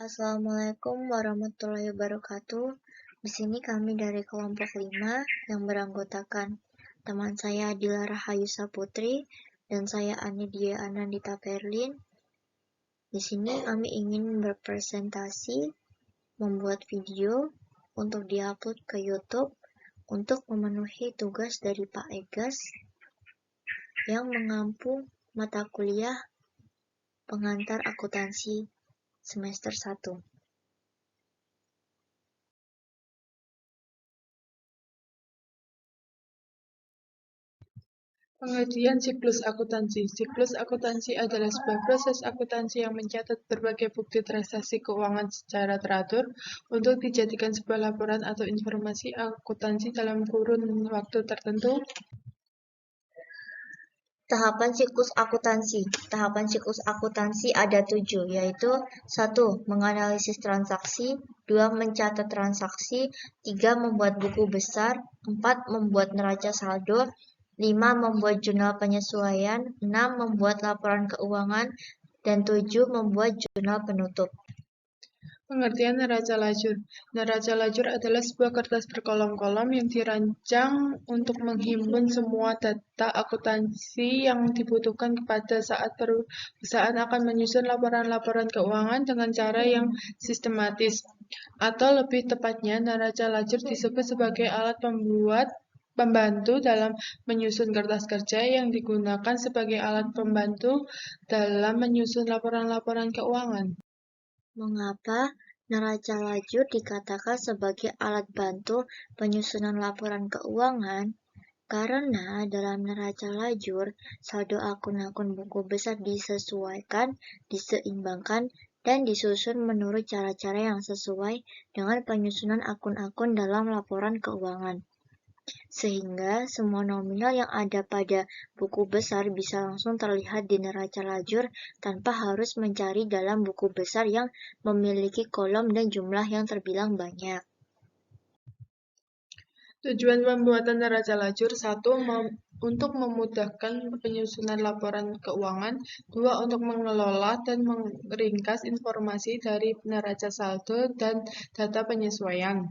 Assalamualaikum warahmatullahi wabarakatuh. Di sini kami dari kelompok 5 yang beranggotakan teman saya Adila Rahayu Saputri dan saya Anidia Anandita Perlin. Di sini kami ingin berpresentasi membuat video untuk diupload ke YouTube untuk memenuhi tugas dari Pak Egas yang mengampu mata kuliah pengantar akuntansi semester 1. Pengertian siklus akuntansi. Siklus akuntansi adalah sebuah proses akuntansi yang mencatat berbagai bukti transaksi keuangan secara teratur untuk dijadikan sebuah laporan atau informasi akuntansi dalam kurun waktu tertentu. Tahapan siklus akuntansi. Tahapan siklus akuntansi ada 7, yaitu 1. Menganalisis transaksi, 2. Mencatat transaksi, 3. Membuat buku besar, 4. Membuat neraca saldo, 5. Membuat jurnal penyesuaian, 6. Membuat laporan keuangan, dan 7. Membuat jurnal penutup. Pengertian neraca lajur. Neraca lajur adalah sebuah kertas berkolom-kolom yang dirancang untuk menghimpun semua data akuntansi yang dibutuhkan pada saat perusahaan akan menyusun laporan-laporan keuangan dengan cara yang sistematis. Atau lebih tepatnya, neraca lajur disebut sebagai alat pembantu dalam menyusun kertas kerja yang digunakan sebagai alat pembantu dalam menyusun laporan-laporan keuangan. Mengapa neraca lajur dikatakan sebagai alat bantu penyusunan laporan keuangan? Karena dalam neraca lajur, saldo akun-akun buku besar disesuaikan, diseimbangkan, dan disusun menurut cara-cara yang sesuai dengan penyusunan akun-akun dalam laporan keuangan. Sehingga semua nominal yang ada pada buku besar bisa langsung terlihat di neraca lajur tanpa harus mencari dalam buku besar yang memiliki kolom dan jumlah yang terbilang banyak. Tujuan pembuatan neraca lajur 1. Untuk memudahkan penyusunan laporan keuangan, 2. Untuk mengelola dan meringkas informasi dari neraca saldo dan data penyesuaian,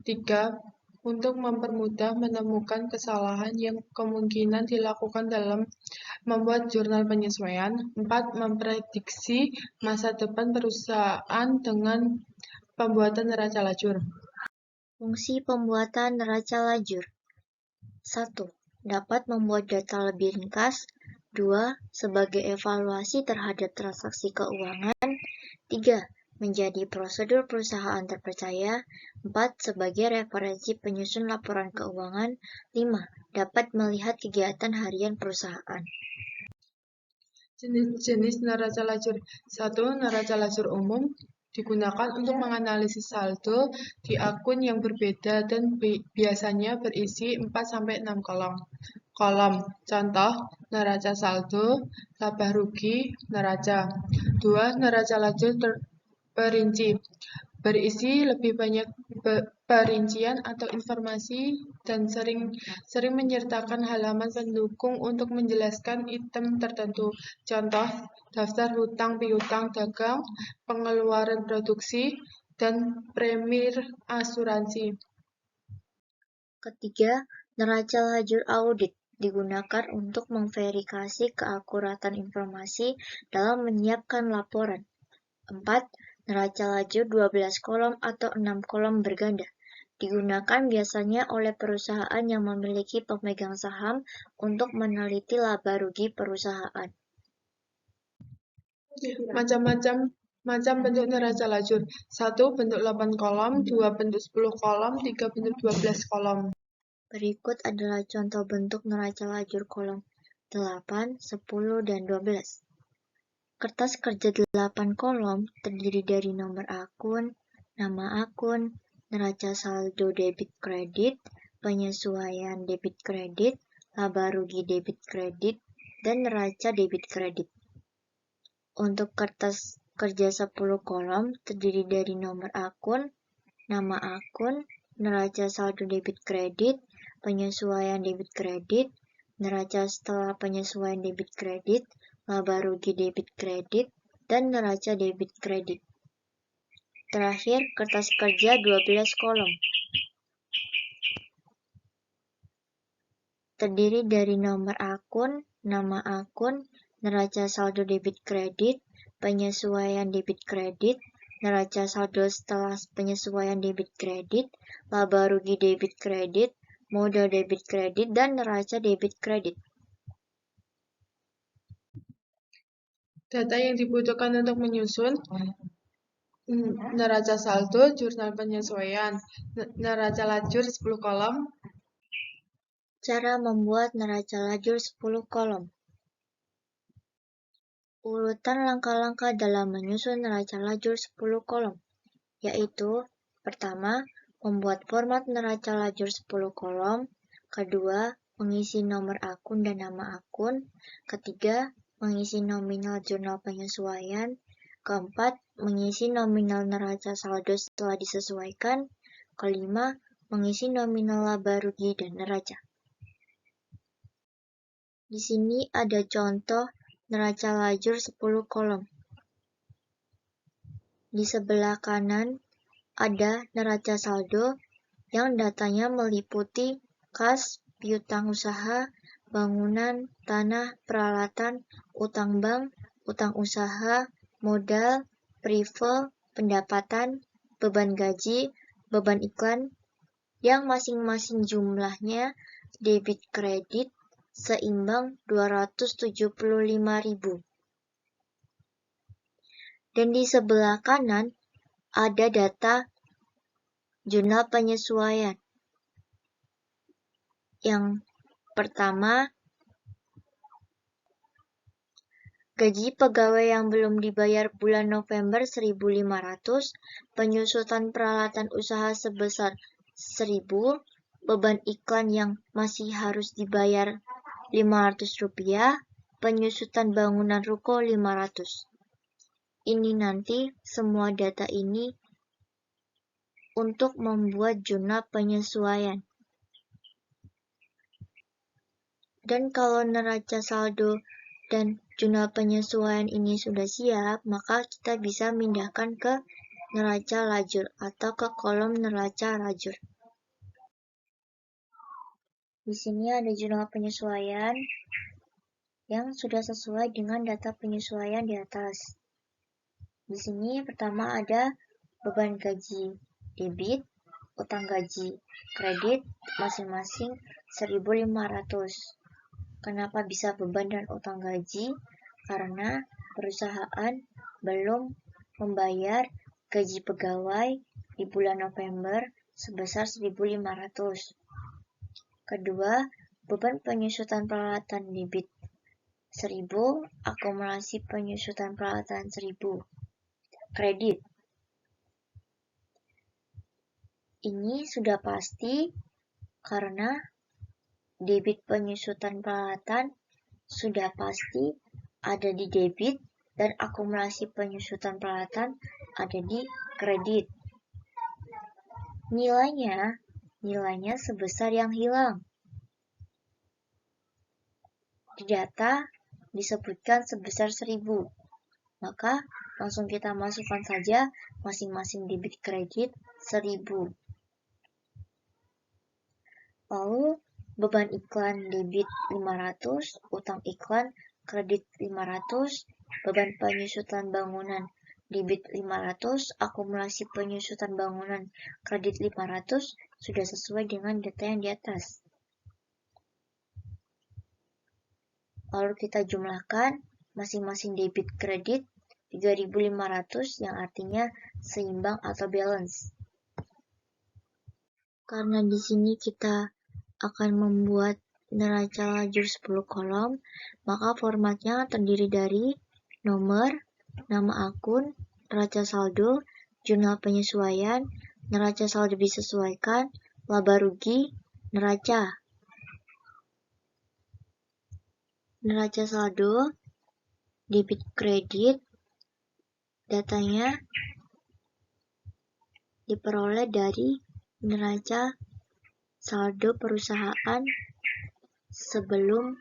3. Untuk mempermudah menemukan kesalahan yang kemungkinan dilakukan dalam membuat jurnal penyesuaian, 4. Memprediksi masa depan perusahaan dengan pembuatan neraca lajur. Fungsi pembuatan neraca lajur. 1. Dapat membuat data lebih ringkas. 2. Sebagai evaluasi terhadap transaksi keuangan. 3. Menjadi prosedur perusahaan terpercaya. 4. Sebagai referensi penyusun laporan keuangan. 5. Dapat melihat kegiatan harian perusahaan. Jenis-jenis neraca lajur. 1. Neraca lajur umum digunakan untuk menganalisis saldo di akun yang berbeda dan biasanya berisi 4-6 kolom. Contoh, neraca saldo, laba rugi, neraca. 2. Neraca lajur terperinci. Berisi lebih banyak perincian atau informasi dan sering menyertakan halaman pendukung untuk menjelaskan item tertentu. Contoh, daftar hutang piutang dagang, pengeluaran produksi, dan premi asuransi. Ketiga, neraca lajur audit digunakan untuk memverifikasi keakuratan informasi dalam menyiapkan laporan. 4. Neraca lajur 12 kolom atau 6 kolom berganda digunakan biasanya oleh perusahaan yang memiliki pemegang saham untuk meneliti laba rugi perusahaan. Macam bentuk neraca lajur. 1. Bentuk 8 kolom, 2. Bentuk 10 kolom, 3. Bentuk 12 kolom. Berikut adalah contoh bentuk neraca lajur kolom 8, 10, dan 12. Kertas kerja 8 kolom terdiri dari nomor akun, nama akun, neraca saldo debit kredit, penyesuaian debit kredit, laba rugi debit kredit, dan neraca debit kredit. Untuk kertas kerja 10 kolom terdiri dari nomor akun, nama akun, neraca saldo debit kredit, penyesuaian debit kredit, neraca setelah penyesuaian debit kredit, laba rugi debit kredit, dan neraca debit kredit. Terakhir, kertas kerja 12 kolom. Terdiri dari nomor akun, nama akun, neraca saldo debit kredit, penyesuaian debit kredit, neraca saldo setelah penyesuaian debit kredit, laba rugi debit kredit, modal debit kredit, dan neraca debit kredit. Data yang dibutuhkan untuk menyusun neraca saldo, jurnal penyesuaian, neraca lajur 10 kolom. Cara membuat neraca lajur 10 kolom. Urutan langkah-langkah dalam menyusun neraca lajur 10 kolom, yaitu pertama, membuat format neraca lajur 10 kolom, kedua, mengisi nomor akun dan nama akun, ketiga, mengisi nominal jurnal penyesuaian, keempat, mengisi nominal neraca saldo setelah disesuaikan, kelima, mengisi nominal laba rugi dan neraca. Di sini ada contoh neraca lajur 10 kolom. Di sebelah kanan ada neraca saldo yang datanya meliputi kas, piutang usaha, bangunan, tanah, peralatan, utang bank, utang usaha, modal, privel, pendapatan, beban gaji, beban iklan, yang masing-masing jumlahnya debit kredit seimbang 275.000. Dan di sebelah kanan ada data jurnal penyesuaian. Yang pertama, gaji pegawai yang belum dibayar bulan November 1.500, penyusutan peralatan usaha sebesar 1.000, beban iklan yang masih harus dibayar Rp500, penyusutan bangunan ruko 500. Ini nanti semua data ini untuk membuat jurnal penyesuaian. Dan kalau neraca saldo dan jurnal penyesuaian ini sudah siap, maka kita bisa pindahkan ke neraca lajur atau ke kolom neraca lajur. Di sini ada jurnal penyesuaian yang sudah sesuai dengan data penyesuaian di atas. Di sini pertama ada beban gaji debit, utang gaji kredit masing-masing 1.500. Kenapa bisa beban dan utang gaji? Karena perusahaan belum membayar gaji pegawai di bulan November sebesar 1.500. Kedua, beban penyusutan peralatan debit 1.000, akumulasi penyusutan peralatan 1.000. Kredit. Ini sudah pasti karena debit penyusutan peralatan sudah pasti ada di debit dan akumulasi penyusutan peralatan ada di kredit. Nilainya sebesar yang hilang. Di data disebutkan sebesar 1.000. Maka langsung kita masukkan saja masing-masing debit kredit 1.000. Lalu beban iklan debit 500, utang iklan kredit 500, beban penyusutan bangunan debit 500, akumulasi penyusutan bangunan kredit 500 sudah sesuai dengan data yang di atas. Lalu kita jumlahkan masing-masing debit kredit 3.500 yang artinya seimbang atau balance. Karena di sini kita akan membuat neraca lajur 10 kolom, maka formatnya terdiri dari nomor, nama akun, neraca saldo, jurnal penyesuaian, neraca saldo disesuaikan, laba rugi, neraca. Neraca saldo, debit kredit, datanya diperoleh dari neraca saldo perusahaan sebelum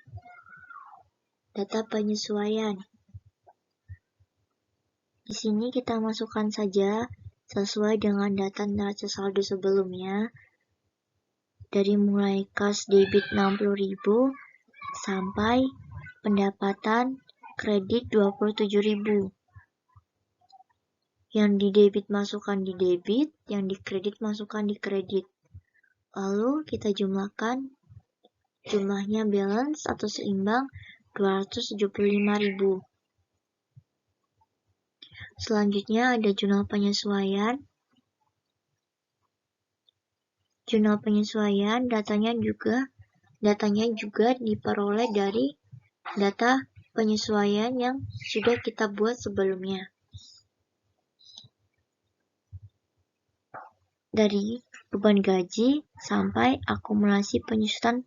data penyesuaian. Di sini kita masukkan saja sesuai dengan data neraca saldo sebelumnya, dari mulai kas debit 60.000 sampai pendapatan kredit 27.000. Yang di debit masukkan di debit, yang di kredit masukkan di kredit. Lalu kita jumlahkan, jumlahnya balance atau seimbang 275.000. Selanjutnya ada jurnal penyesuaian. Jurnal penyesuaian datanya juga diperoleh dari data penyesuaian yang sudah kita buat sebelumnya. Dari beban gaji sampai akumulasi penyusutan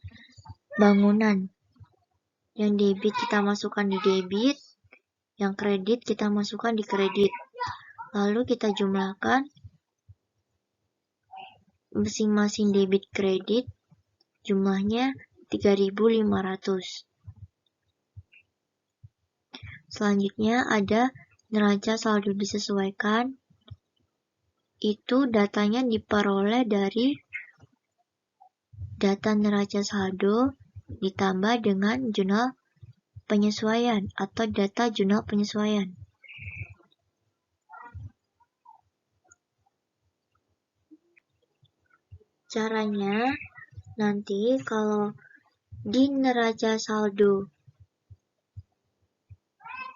bangunan. Yang debit kita masukkan di debit, yang kredit kita masukkan di kredit. Lalu kita jumlahkan masing-masing debit kredit, jumlahnya 3.500. Selanjutnya ada neraca saldo disesuaikan. Itu datanya diperoleh dari data neraca saldo ditambah dengan jurnal penyesuaian atau data jurnal penyesuaian. Caranya, nanti kalau di neraca saldo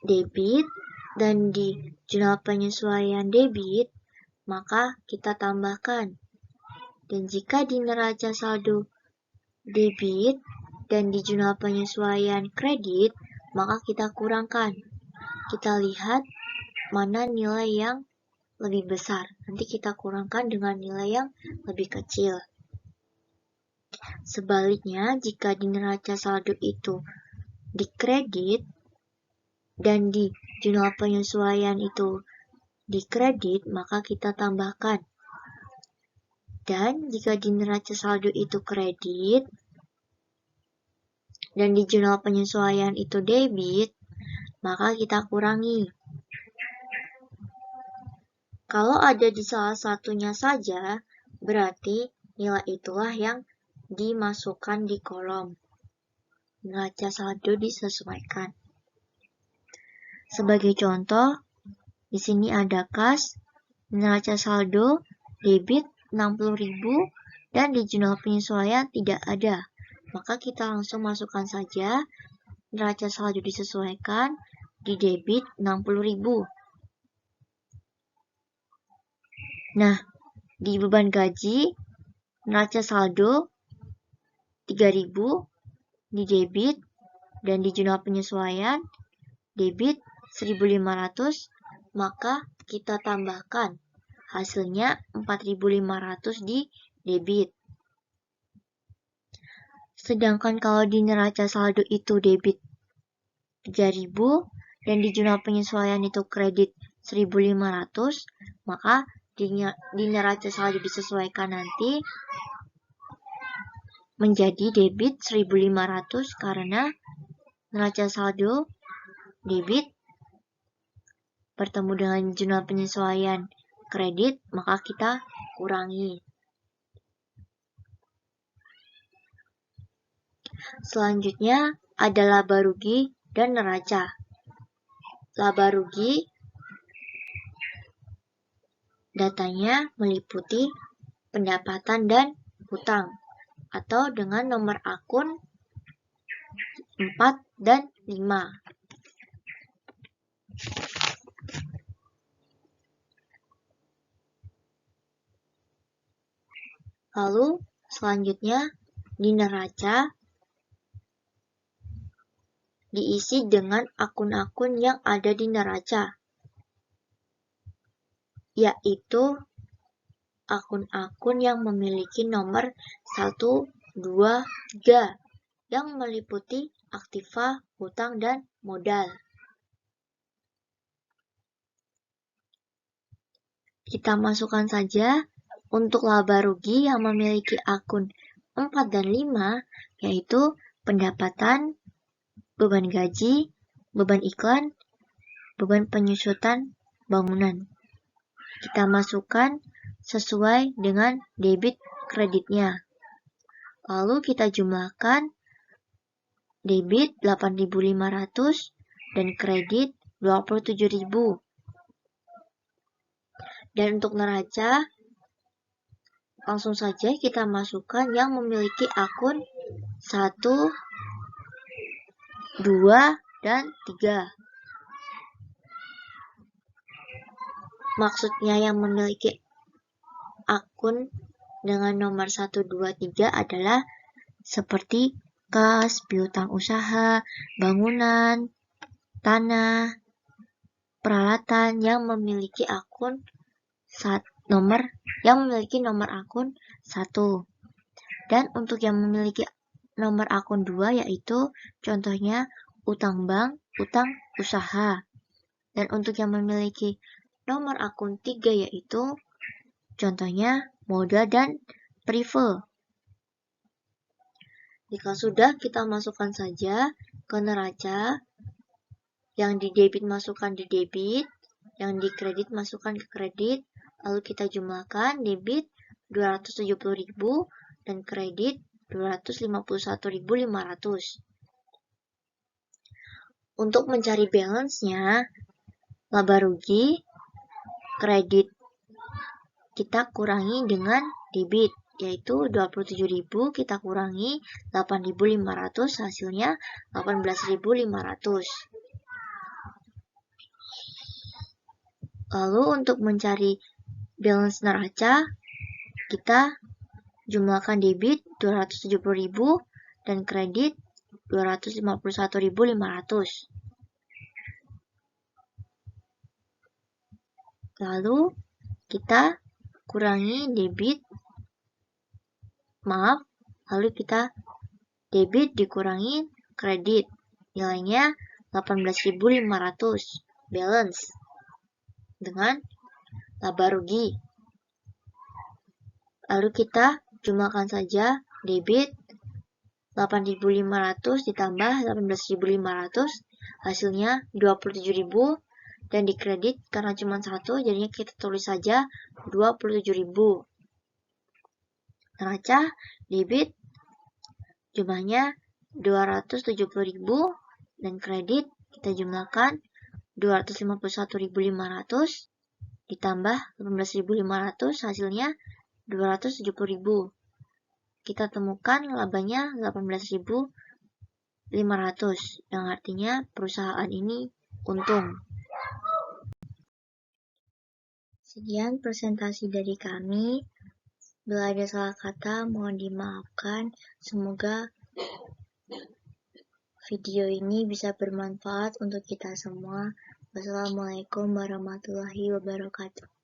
debit dan di jurnal penyesuaian debit, maka kita tambahkan. Dan jika di neraca saldo debit dan di jurnal penyesuaian kredit, maka kita kurangkan. Kita lihat mana nilai yang lebih besar. Nanti kita kurangkan dengan nilai yang lebih kecil. Sebaliknya, jika di neraca saldo itu di kredit dan di jurnal penyesuaian itu di kredit, maka kita tambahkan. Dan jika di neraca saldo itu kredit dan di jurnal penyesuaian itu debit, maka kita kurangi. Kalau ada di salah satunya saja, berarti nilai itulah yang dimasukkan di kolom neraca saldo disesuaikan. Sebagai contoh, di sini ada kas neraca saldo debit 60.000 dan di jurnal penyesuaian tidak ada. Maka kita langsung masukkan saja neraca saldo disesuaikan di debit 60.000. Nah, di beban gaji neraca saldo 3.000 di debit dan di jurnal penyesuaian debit 1.500, maka kita tambahkan hasilnya 4.500 di debit. Sedangkan kalau di neraca saldo itu debit 3.000 dan di jurnal penyesuaian itu kredit 1.500, maka di neraca saldo disesuaikan nanti menjadi debit 1.500 karena neraca saldo debit bertemu dengan jurnal penyesuaian kredit, maka kita kurangi. Selanjutnya ada laba rugi dan neraca. Laba rugi datanya meliputi pendapatan dan hutang atau dengan nomor akun 4 dan 5. Lalu selanjutnya di neraca diisi dengan akun-akun yang ada di neraca, yaitu akun-akun yang memiliki nomor 1, 2, 3 yang meliputi aktiva, hutang, dan modal. Kita masukkan saja untuk laba rugi yang memiliki akun 4 dan 5, yaitu pendapatan, beban gaji, beban iklan, beban penyusutan bangunan. kita masukkan sesuai dengan debit kreditnya. Lalu kita jumlahkan debit 8.500 dan kredit 27.000. Dan untuk neraca, langsung saja kita masukkan yang memiliki akun 1, 2, dan 3. Maksudnya yang memiliki akun dengan nomor 1, 2, 3 adalah seperti kas, piutang usaha, bangunan, tanah, peralatan yang memiliki akun nomor akun 1. Dan untuk yang memiliki nomor akun 2 yaitu contohnya utang bank, utang usaha. Dan untuk yang memiliki nomor akun 3 yaitu contohnya modal dan prive. Jika sudah, kita masukkan saja ke neraca. Yang di debit masukkan di debit, yang di kredit masukkan ke kredit, lalu kita jumlahkan debit 270.000 dan kredit 251.500. Untuk mencari balance-nya, laba rugi kredit kita kurangi dengan debit, yaitu 27.000 kita kurangi 8.500, hasilnya 18.500. Lalu untuk mencari balance neraca, kita jumlahkan debit 270.000 dan kredit 251.500. Lalu kita kurangi lalu kita debit dikurangi kredit, nilainya 18.500, balance dengan laba rugi. Lalu kita jumlahkan saja debit 8.500 ditambah 18.500, hasilnya 27.000, dan di kredit karena cuma satu jadinya kita tulis saja 27.000. Neraca debit jumlahnya 270.000 dan kredit kita jumlahkan 251.500 ditambah 18.500, hasilnya 270.000. Kita temukan labanya 18.500, yang artinya perusahaan ini untung. Sekian presentasi dari kami. Bila ada salah kata, mohon dimaafkan. Semoga video ini bisa bermanfaat untuk kita semua. Wassalamualaikum warahmatullahi wabarakatuh.